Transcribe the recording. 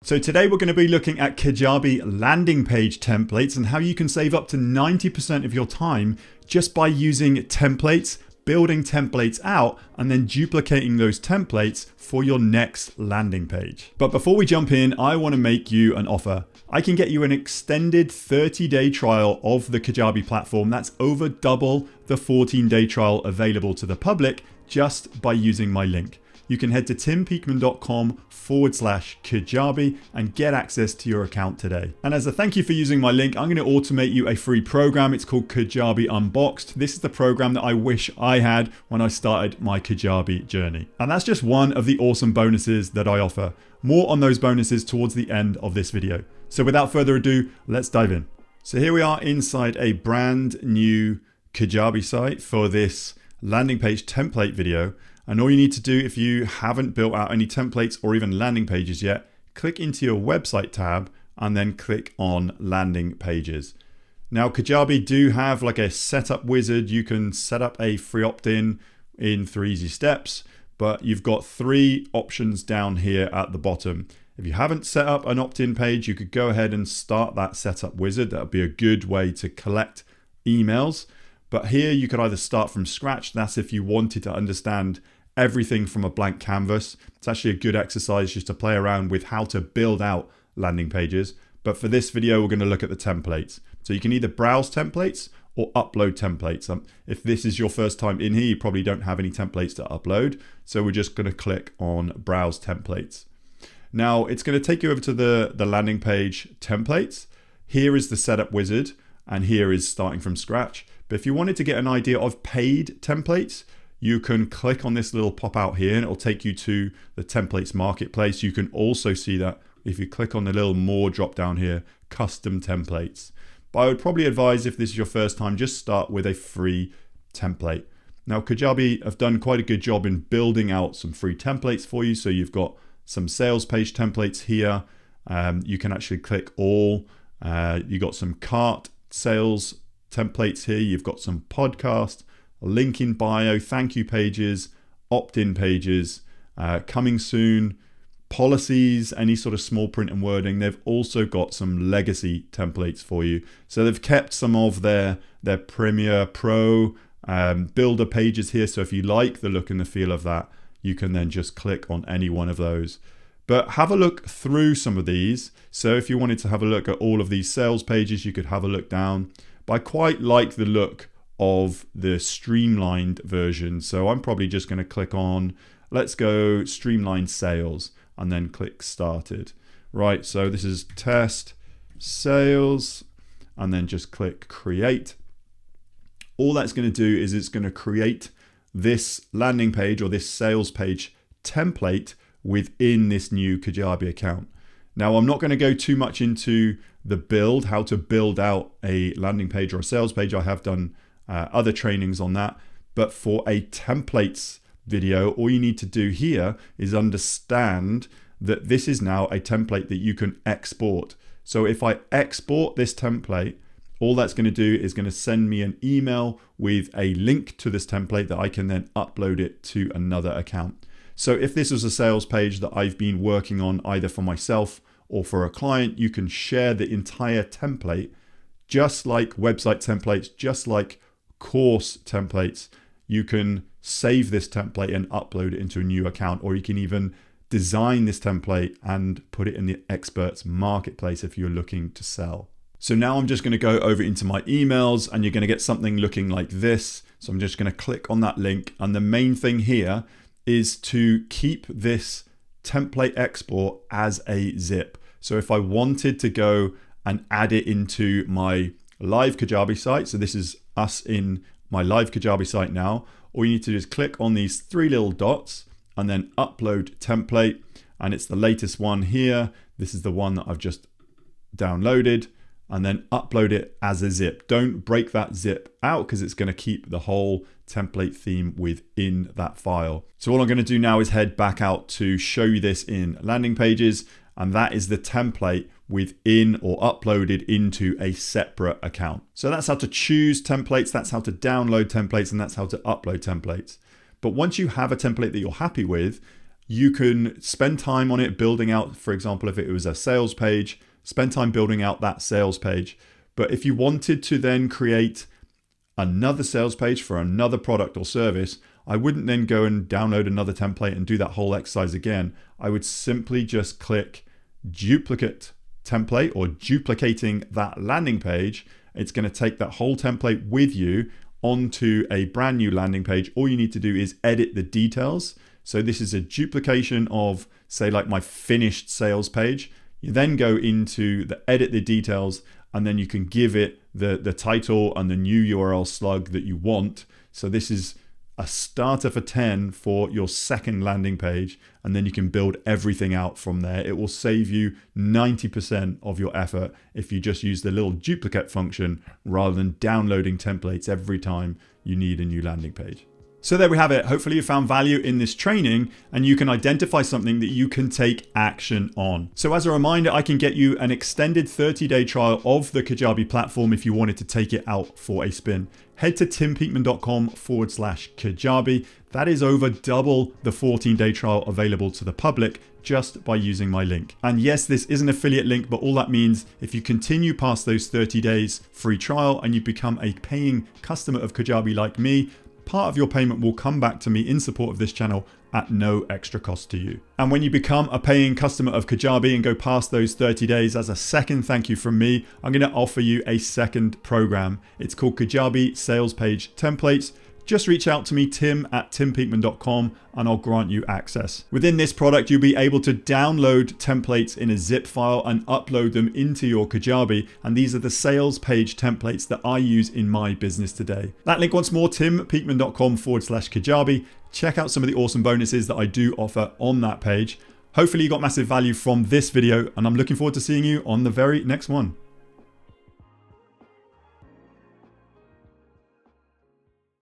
So today we're going to be looking at Kajabi landing page templates and how you can save up to 90% of your time just by using templates, building templates out, and then duplicating those templates for your next landing page. But before we jump in, I want to make you an offer. I can get you an extended 30-day trial of the Kajabi platform. That's over double the 14-day trial available to the public just by using my link. You can head to timpeakman.com/Kajabi and get access to your account today. And as a thank you for using my link, I'm going to automate you a free program. It's called Kajabi Unboxed. This is the program that I wish I had when I started my Kajabi journey. And that's just one of the awesome bonuses that I offer. More on those bonuses towards the end of this video. So without further ado, let's dive in. So here we are inside a brand new Kajabi site for this landing page template video. And all you need to do, if you haven't built out any templates or even landing pages yet, click into your website tab and then click on landing pages. Now Kajabi do have like a setup wizard. You can set up a free opt-in in 3 easy steps, but you've got 3 options down here at the bottom. If you haven't set up an opt-in page, you could go ahead and start that setup wizard. That would be a good way to collect emails. But here you could either start from scratch. That's if you wanted to understand everything from a blank canvas. It's actually a good exercise just to play around with how to build out landing pages. But for this video, we're going to look at the templates. So you can either browse templates or upload templates. If this is your first time in here, you probably don't have any templates to upload. So we're just going to click on browse templates. Now it's going to take you over to the landing page templates. Here is the setup wizard and here is starting from scratch. But if you wanted to get an idea of paid templates, you can click on this little pop out here and it'll take you to the templates marketplace. You can also see that if you click on the little more drop down here, custom templates. But I would probably advise, if this is your first time, just start with a free template. Now Kajabi have done quite a good job in building out some free templates for you. So you've got some sales page templates here. You can actually click all. You got some cart sales templates here. You've got some podcast, link in bio, thank you pages, opt-in pages, coming soon, policies, any sort of small print and wording. They've also got some legacy templates for you. So they've kept some of their Premier Pro builder pages here. So if you like the look and the feel of that, you can then just click on any one of those. But have a look through some of these. So if you wanted to have a look at all of these sales pages, you could have a look down. But I quite like the look of the streamlined version. So I'm probably just going to click on, let's go streamlined sales, and then click started. Right, so this is test sales, and then just click create. All that's going to do is it's going to create this landing page or this sales page template within this new Kajabi account. Now I'm not going to go too much into the build, how to build out a landing page or a sales page. I have done other trainings on that, but for a templates video, all you need to do here is understand that this is now a template that you can export. So if I export this template, all that's going to do is going to send me an email with a link to this template that I can then upload it to another account. So if this is a sales page that I've been working on either for myself or for a client, you can share the entire template, just like website templates, just like course templates. You can save this template and upload it into a new account, or you can even design this template and put it in the experts marketplace if you're looking to sell. So now I'm just going to go over into my emails and you're going to get something looking like this. So I'm just going to click on that link, and the main thing here is to keep this template export as a zip. So if I wanted to go and add it into my live Kajabi site, so this is us in my live Kajabi site now, all you need to do is click on these 3 little dots and then upload template, and it's the latest one here. This is the one that I've just downloaded, and then upload it as a zip. Don't break that zip out because it's going to keep the whole template theme within that file. So all I'm going to do now is head back out to show you this in landing pages, and that is the template within or uploaded into a separate account. So that's how to choose templates, that's how to download templates, and that's how to upload templates. But once you have a template that you're happy with, you can spend time on it building out, for example, if it was a sales page, spend time building out that sales page. But if you wanted to then create another sales page for another product or service, I wouldn't then go and download another template and do that whole exercise again. I would simply just click duplicate template or duplicating that landing page. It's going to take that whole template with you onto a brand new landing page. All you need to do is edit the details. So this is a duplication of, say, like my finished sales page. You then go into the edit the details, and then you can give it the title and the new URL slug that you want. So this is a starter for 10 for your second landing page, and then you can build everything out from there. It will save you 90% of your effort if you just use the little duplicate function rather than downloading templates every time you need a new landing page. So there we have it. Hopefully you found value in this training and you can identify something that you can take action on. So as a reminder, I can get you an extended 30-day trial of the Kajabi platform if you wanted to take it out for a spin. Head to timpeakman.com/Kajabi. That is over double the 14-day trial available to the public just by using my link. And yes, this is an affiliate link, but all that means if you continue past those 30 days free trial and you become a paying customer of Kajabi like me, part of your payment will come back to me in support of this channel at no extra cost to you. And when you become a paying customer of Kajabi and go past those 30 days, as a second thank you from me, I'm going to offer you a second program. It's called Kajabi Sales Page Templates. Just reach out to me, tim@timpeakman.com, and I'll grant you access. Within this product, you'll be able to download templates in a zip file and upload them into your Kajabi. And these are the sales page templates that I use in my business today. That link once more, timpeakman.com/Kajabi. Check out some of the awesome bonuses that I do offer on that page. Hopefully you got massive value from this video, and I'm looking forward to seeing you on the very next one.